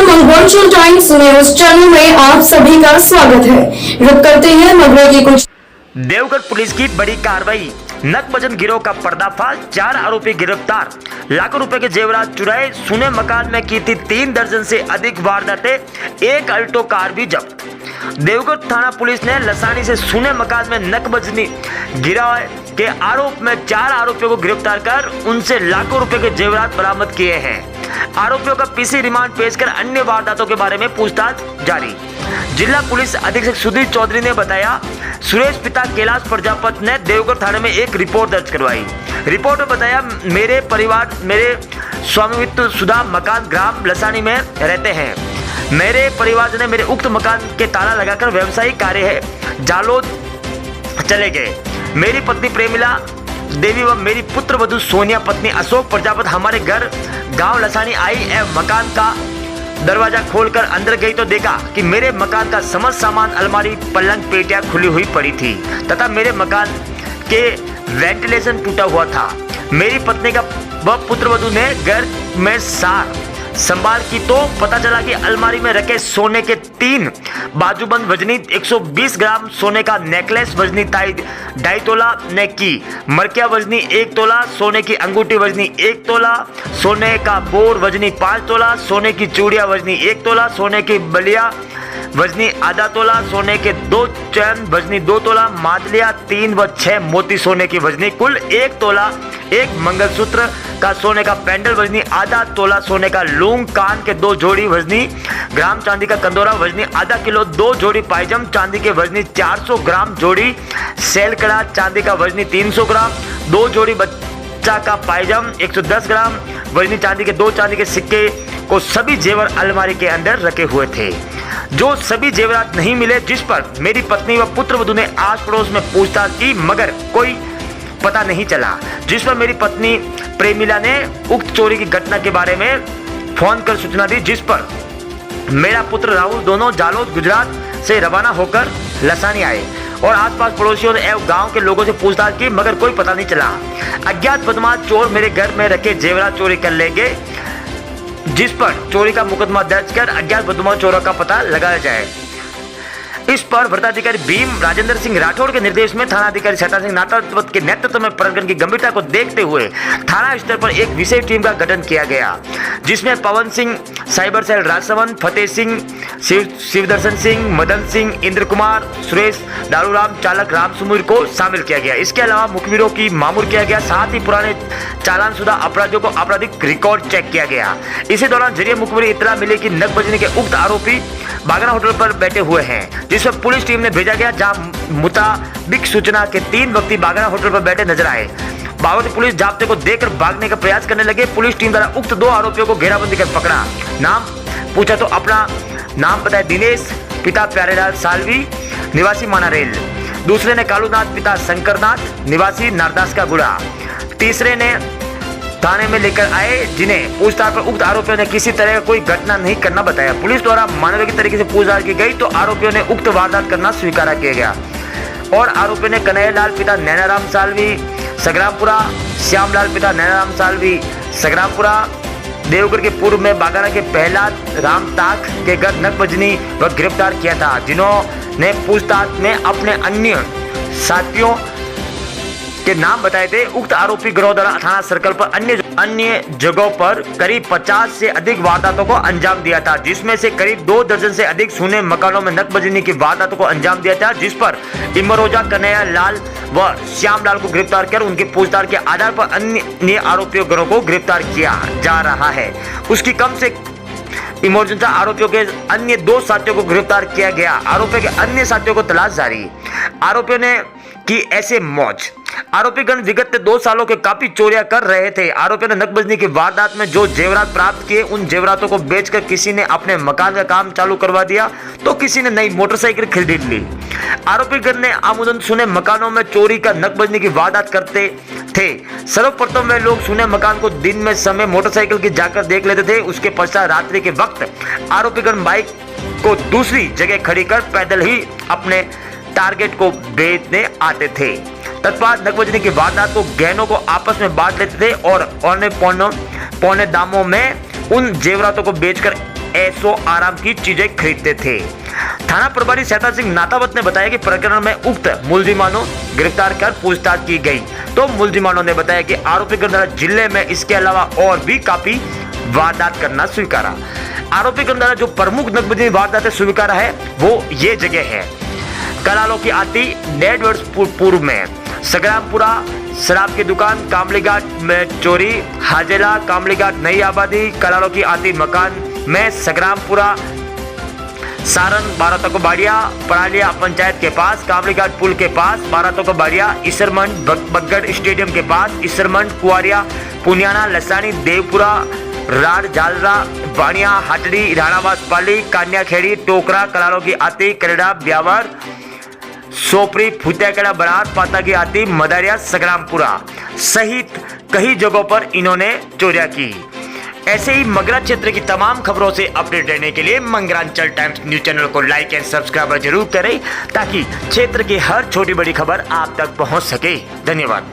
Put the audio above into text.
मंगोलचल times news channel में आप सभी का स्वागत है। रुक करते हैं मगरे की कुछ। देवगढ़ पुलिस की बड़ी कार्रवाई, नकबजन गिरोह का पर्दाफाश, 4 आरोपी गिरफ्तार। लाखों रुपए के जेवरात चुराए, सुने मकान में की थी 3 दर्जन से अधिक वारदातें, 1 अल्टो कार भी जब्त। देवगढ़ थाना पुलिस ने लसानी से सुने मकान में नकबजनी गिरोह के आरोप में 4 आरोपियों को गिरफ्तार कर उनसे लाखों रुपए के जेवरात बरामद किए हैं। आरोपियों का पीसी रिमांड पेश कर अन्य वारदातों के बारे में पूछताछ जारी। जिला पुलिस अधीक्षक सुधीर चौधरी ने बताया, सुरेश पिता कैलाश प्रजापति ने देवगढ़ थाने में एक रिपोर्ट दर्ज करवाई। रिपोर्ट में बताया, मेरे स्वामित्व सुधा मकान ग्राम लसानी में रहते हैं। मेरे परिवार ने मेरे उक्त मकान के ताला लगाकर व्यवसायिक कार्य है जालोद चले गए। मेरी पत्नी प्रेमिला देवी व मेरी पुत्र वधू सोनिया पत्नी अशोक प्रजापति हमारे घर गांव लसानी आई एवं मकान का दरवाजा खोलकर अंदर गई तो देखा कि मेरे मकान का समस्त सामान, अलमारी, पलंग, पेटियां खुली हुई पड़ी थी तथा मेरे मकान के वेंटिलेशन टूटा हुआ था। मेरी पत्नी का व पुत्र वधू ने घर में सार संभाल की तो पता चला कि अलमारी में रखे सोने के 3 बाजूबंद वजनी 120 ग्राम सोने का नेकलेस वजनी 2.5 तोला ने की मरकिया वजनी 1 तोला, सोने की अंगूठी वजनी 1 तोला, सोने का बोर वजनी 5 तोला, सोने की चूड़िया वजनी 1 तोला, सोने की बलिया वजनी आधा तोला, सोने के 2 चैन वजनी 2 तोला, मादलिया 3 व 6 मोती सोने की वजनी कुल 1 तोला, 1 मंगलसूत्र का सोने का पेंडल वजनी आधा तोला, सोने का लूंग, कान के 2 जोड़ी वजनी ग्राम, चांदी का कंदोरा वजनी आधा किलो, 2 जोड़ी पायजम चांदी के वजनी 400 ग्राम, जोड़ी सेलकड़ा चांदी का वजनी 300 ग्राम, 2 जोड़ी बच्चा का पायजम 110 ग्राम वजनी चांदी के 2 चांदी के सिक्के को सभी जेवर अलमारी के अंदर रखे हुए थे। जो सभी जेवरात नहीं मिले, जिस पर मेरी पत्नी व पुत्र वधू ने आस पड़ोस में पूछताछ की मगर कोई पता नहीं चला, जिस पर मेरी पत्नी प्रेमिला ने उक्त चोरी की घटना के बारे में फोन कर सूचना दी, जिस पर मेरा पुत्र राहुल दोनों जालोद गुजरात से रवाना होकर लसानी आए और आसपास पड़ोसियों ने एवं गांव के लोगों से पूछताछ की मगर कोई पता नहीं चला। अज्ञात बदमाश चोर मेरे घर में रखे जेवरात चोरी कर ले गए, जिस पर चोरी का मुकदमा दर्ज कर अज्ञात बदमाश चोरों का पता लगाया जाए। इस पर वृत्ताधिकारी भीम राजेंद्र सिंह राठौड़ के निर्देश में थाना अधिकारी शैतान सिंह नाटावत के नेतृत्व में प्रकरण की गंभीरता को देखते हुए थाना स्तर पर एक विशेष टीम का गठन किया गया, जिसमें पवन सिंह साइबर सेल राजसमंद, फतेह सिंह, शिवदर्शन सिंह, मदन सिंह, इंद्र कुमार, सुरेश दारूराम चालक राम सुमीर को शामिल किया गया। इसके अलावा मुखबिरों की मामूर किया गया, साथ ही पुराने चालान शुदा अपराधियों को आपराधिक रिकॉर्ड चेक किया गया। इसी दौरान जरिए मुखबिरी इतला मिली कि नकबजनी के उक्त आरोपी बागना होटल पर बैठे हुए हैं, जिस पर पुलिस टीम ने भेजा गया, जहां मुताबिक सूचना के 3 व्यक्ति बागना होटल पर बैठे नजर आए। बावजूद पुलिस जाब्ते को देखकर भागने का प्रयास करने लगे। पुलिस टीम द्वारा उक्त 2 आरोपियों को घेराबंदी कर पकड़ा। नाम पूछा तो अपना नाम बताया दिनेश, पिता प्यारेलाल सालवी, निवासी मानारेल। दूसरे ने कालूनाथ, पिता शंकरनाथ, निवासी नारदास का गुड़ा। तीसरे ने थाने में लेकर आए, जिन्हें पूछताछ पर उक्त आरोपियों ने किसी तरह कोई घटना नहीं करना बताया। पुलिस द्वारा मानवीय तरीके से पूछताछ की गई तो आरोपियों ने उक्त वारदात करना स्वीकार किया गया और आरोपियों ने कन्हैयालाल पिता नैनाराम सालवी सग्रामपुरा, श्यामलाल पिता नैनाराम सालवी सग्रामपुरा, देवगढ़ के पूर्व में बागाना के प्रहलाद रामताक के घर नकबजनी व गिरफ्तार किया था, जिन्होंने पूछताछ में अपने अन्य साथियों के नाम बताए थे। उक्त आरोपी गिरोह द्वारा थाना सर्कल पर अन्य जगहों पर करीब 50 से अधिक वारदातों को अंजाम दिया था, जिसमें से करीब 2 दर्जन से अधिक सुने मकानों में नकबजनी की वारदातों को अंजाम दिया था, जिस पर इमरोजा, कन्हैया लाल व श्यामलाल को गिरफ्तार कर उनके पूछताछ के आधार पर अन्य आरोपियों गिरोह को गिरफ्तार किया जा रहा है। उसकी कम से इमरजेंसी आरोपियों के अन्य 2 साथियों को गिरफ्तार किया गया। आरोपियों के अन्य साथियों को तलाश जारी। आरोपियों ने की ऐसे मौज। आरोपीगण विगत 2 सालों के काफी चोरियां कर रहे थे। आरोपियों ने नकबजनी की वारदात में जो जेवरात प्राप्त किए, उन जेवरातों को बेचकर किसी ने अपने मकान का काम चालू करवा दिया तो किसी ने नई मोटरसाइकिल खरीद ली। आरोपीगण ने आमूदन सुने मकानों में चोरी का नकबजनी की वारदात करते थे। सर्वप्रथम वे लोग सुने मकान को दिन में समय मोटरसाइकिल की जाकर देख लेते थे। उसके पश्चात रात्रि के वक्त आरोपीगण बाइक को दूसरी जगह खड़ी कर पैदल ही अपने टारगेट को बेचने आते थे। तत्पश्चात नकबजनी की वारदात को गहनों को आपस में बांट लेते थे और औने पौने दामों में उन जेवरातों को बेचकर ऐशो आराम की चीजें खरीदते थे। थाना प्रभारी शैतान सिंह नातावत ने बताया कि प्रकरण में उक्त मुलजिमानों गिरफ्तार कर पूछताछ की गई तो मुलजिमानों ने बताया कि आरोपी गंधारा जिले में इसके अलावा और भी काफी वारदात करना स्वीकारा। आरोपी गंधारा जो प्रमुख नकबदी वारदातें स्वीकारा है वो ये जगह है कलालों की आती 1.5 वर्ष पूर्व में संग्रामपुरा शराब की दुकान, कामलीघाट में चोरी, हाजेला कामलीघाट नई आबादी, कलालों की आती मकान में संग्रामपुरा सारण 12 तक बाड़िया, परालिया पंचायत के पास, कामलीघाट पुल के पास 12 तक बाड़िया, इसरमंड बगगढ़ स्टेडियम के पास, इसरमंड कुआरिया, पुनियाना, लसानी, देवपुरा, राड जालरा, बाणिया, हाटड़ी, राणावास पाली, कान्याखेड़ी, टोकरा, कलालों की आती, करेड़ा, ब्यावर, सोपरी, फुतियाकेड़ा, बरात, पाता की आती, मदारिया, संग्रामपुरा सहित कई जगहों पर इन्होंने चोरियां की। ऐसे ही मगरा क्षेत्र की तमाम खबरों से अपडेट रहने के लिए मंगरांचल टाइम्स न्यूज चैनल को लाइक एंड सब्सक्राइब जरूर करें ताकि क्षेत्र की हर छोटी बड़ी खबर आप तक पहुंच सके। धन्यवाद।